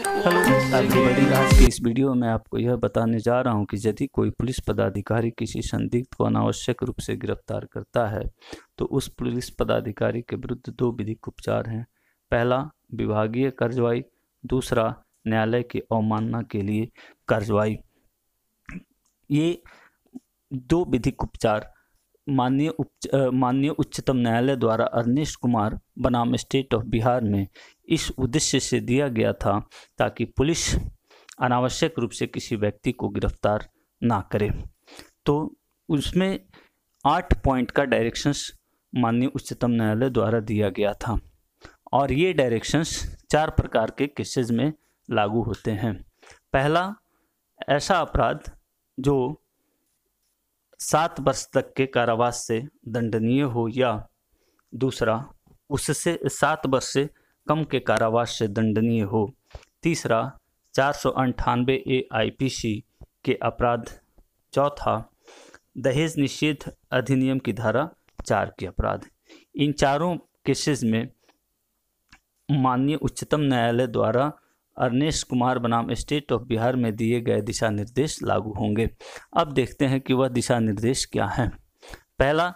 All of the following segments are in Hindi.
हेलो एवरीबॉडी, आज की इस वीडियो में आपको यह बताने जा रहा हूं कि यदि कोई पुलिस पदाधिकारी किसी संदिग्ध को अनावश्यक रूप से गिरफ्तार करता है तो उस पुलिस पदाधिकारी के विरुद्ध दो विधिक उपचार हैं। पहला, विभागीय कार्रवाई। दूसरा, न्यायालय की अवमानना के लिए कार्रवाई। ये दो विधिक उपचार माननीय उच्चतम न्यायालय द्वारा अरनेस्ट कुमार बनाम स्टेट ऑफ बिहार में इस उद्देश्य से दिया गया था ताकि पुलिस अनावश्यक रूप से किसी व्यक्ति को गिरफ्तार ना करे। तो उसमें 8 पॉइंट का डायरेक्शंस माननीय उच्चतम न्यायालय द्वारा दिया गया था और ये डायरेक्शंस 4 प्रकार के केसेस में लागू होते हैं। पहला, ऐसा अपराध जो 7 वर्ष तक के कारावास से दंडनीय हो, या दूसरा, उससे 7 वर्ष से कम के कारावास से दंडनीय हो। तीसरा, 498 आईपीसी के अपराध। चौथा, दहेज निषेध अधिनियम की धारा 4 के अपराध। इन चारों केसेस में माननीय उच्चतम न्यायालय द्वारा अरनेस्ट कुमार बनाम स्टेट ऑफ बिहार में दिए गए दिशा निर्देश लागू होंगे। अब देखते हैं कि वह दिशा निर्देश क्या हैं। पहला,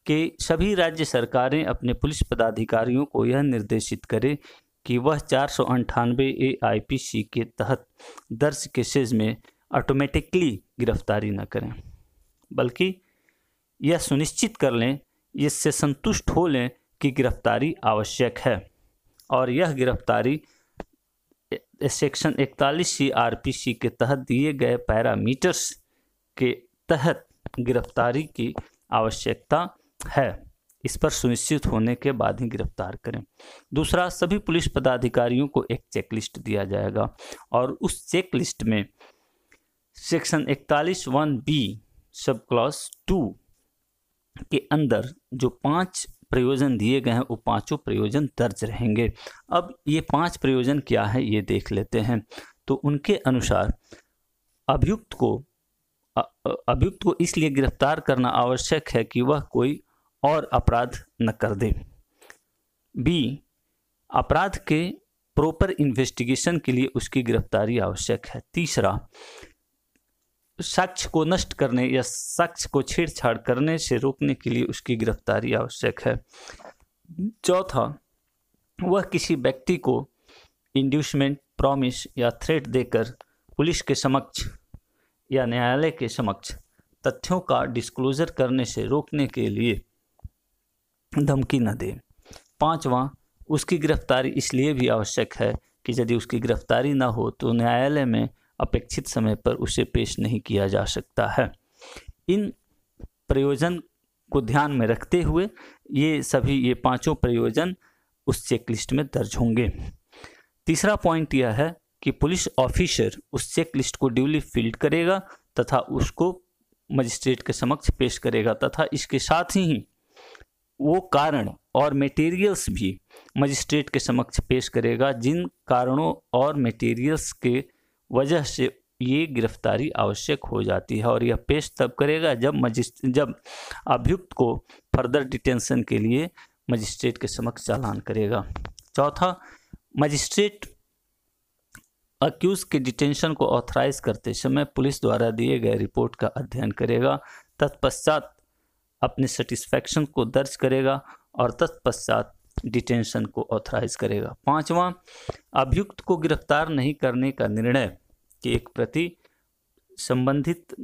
कि सभी राज्य सरकारें अपने पुलिस पदाधिकारियों को यह निर्देशित करें कि वह 498 आईपीसी के तहत दर्ज केसेस में ऑटोमेटिकली गिरफ्तारी न करें, बल्कि यह सुनिश्चित कर लें, इससे संतुष्ट हो लें कि गिरफ्तारी आवश्यक है और यह गिरफ्तारी सेक्शन 41 सीआरपीसी के तहत दिए गए पैरामीटर्स के तहत गिरफ्तारी की आवश्यकता है, इस पर सुनिश्चित होने के बाद ही गिरफ्तार करें। दूसरा, सभी पुलिस पदाधिकारियों को एक चेकलिस्ट दिया जाएगा और उस चेकलिस्ट में सेक्शन 41(1)(b) सब क्लॉज 2 के अंदर जो 5 प्रयोजन दिए गए हैं वो पांचों प्रयोजन दर्ज रहेंगे। अब ये 5 प्रयोजन क्या है ये देख लेते हैं। तो उनके अनुसार अभियुक्त को इसलिए गिरफ्तार करना आवश्यक है कि वह कोई और अपराध न कर दे। बी, अपराध के प्रॉपर इन्वेस्टिगेशन के लिए उसकी गिरफ्तारी आवश्यक है। तीसरा, साक्ष्य को नष्ट करने या साक्ष्य को छेड़छाड़ करने से रोकने के लिए उसकी गिरफ्तारी आवश्यक है। चौथा, वह किसी व्यक्ति को इंड्यूसमेंट, प्रॉमिस या थ्रेट देकर पुलिस के समक्ष या न्यायालय के समक्ष तथ्यों का डिस्क्लोजर करने से रोकने के लिए धमकी न दे। पांचवा, उसकी गिरफ्तारी इसलिए भी आवश्यक है कि यदि उसकी गिरफ्तारी न हो तो न्यायालय में अपेक्षित समय पर उसे पेश नहीं किया जा सकता है। इन प्रयोजन को ध्यान में रखते हुए ये पांचों प्रयोजन उस चेकलिस्ट में दर्ज होंगे। तीसरा पॉइंट यह है कि पुलिस ऑफिसर उस चेकलिस्ट को ड्यूली फिल्ड करेगा तथा उसको मजिस्ट्रेट के समक्ष पेश करेगा तथा इसके साथ ही वो कारण और मटेरियल्स भी मजिस्ट्रेट के समक्ष पेश करेगा जिन कारणों और मटेरियल्स के वजह से ये गिरफ्तारी आवश्यक हो जाती है, और यह पेश तब करेगा जब अभियुक्त को फर्दर डिटेंशन के लिए मजिस्ट्रेट के समक्ष चालान करेगा। चौथा, मजिस्ट्रेट अक्यूज के डिटेंशन को ऑथराइज करते समय पुलिस द्वारा दिए गए रिपोर्ट का अध्ययन करेगा, तत्पश्चात अपने सेटिस्फैक्शन को दर्ज करेगा और तत्पश्चात डिटेंशन को ऑथराइज करेगा। पांचवा, अभियुक्त को गिरफ्तार नहीं करने का निर्णय की एक प्रति संबंधित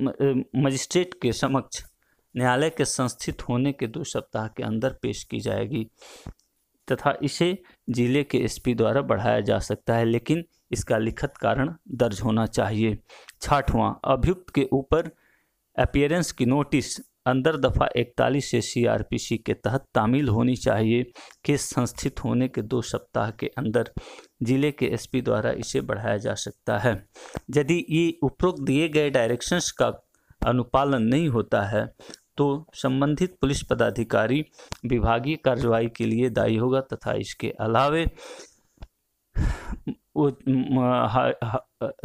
मजिस्ट्रेट के समक्ष न्यायालय के संस्थित होने के 2 सप्ताह के अंदर पेश की जाएगी तथा इसे जिले के एसपी द्वारा बढ़ाया जा सकता है, लेकिन इसका लिखित कारण दर्ज होना चाहिए। छठवां, अभियुक्त के ऊपर अपीयरेंस की नोटिस अंदर दफ़ा 41 से सीआरपीसी के तहत तामील होनी चाहिए। केस संस्थित होने के 2 सप्ताह के अंदर जिले के एसपी द्वारा इसे बढ़ाया जा सकता है। यदि ये उपरोक्त दिए गए डायरेक्शंस का अनुपालन नहीं होता है तो संबंधित पुलिस पदाधिकारी विभागीय कार्रवाई के लिए दायी होगा तथा इसके अलावे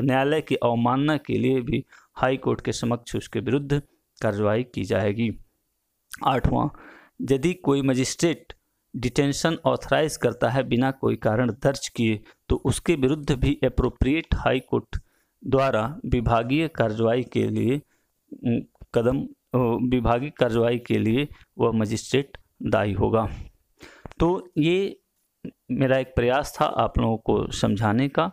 न्यायालय की अवमानना के लिए भी हाई कोर्ट के समक्ष उसके विरुद्ध कार्रवाई की जाएगी। 8वां, यदि कोई मजिस्ट्रेट डिटेंशन ऑथराइज करता है बिना कोई कारण दर्ज किए, तो उसके विरुद्ध भी एप्रोप्रिएट हाई कोर्ट द्वारा विभागीय कार्रवाई के लिए वह मजिस्ट्रेट दायी होगा। तो ये मेरा एक प्रयास था आप लोगों को समझाने का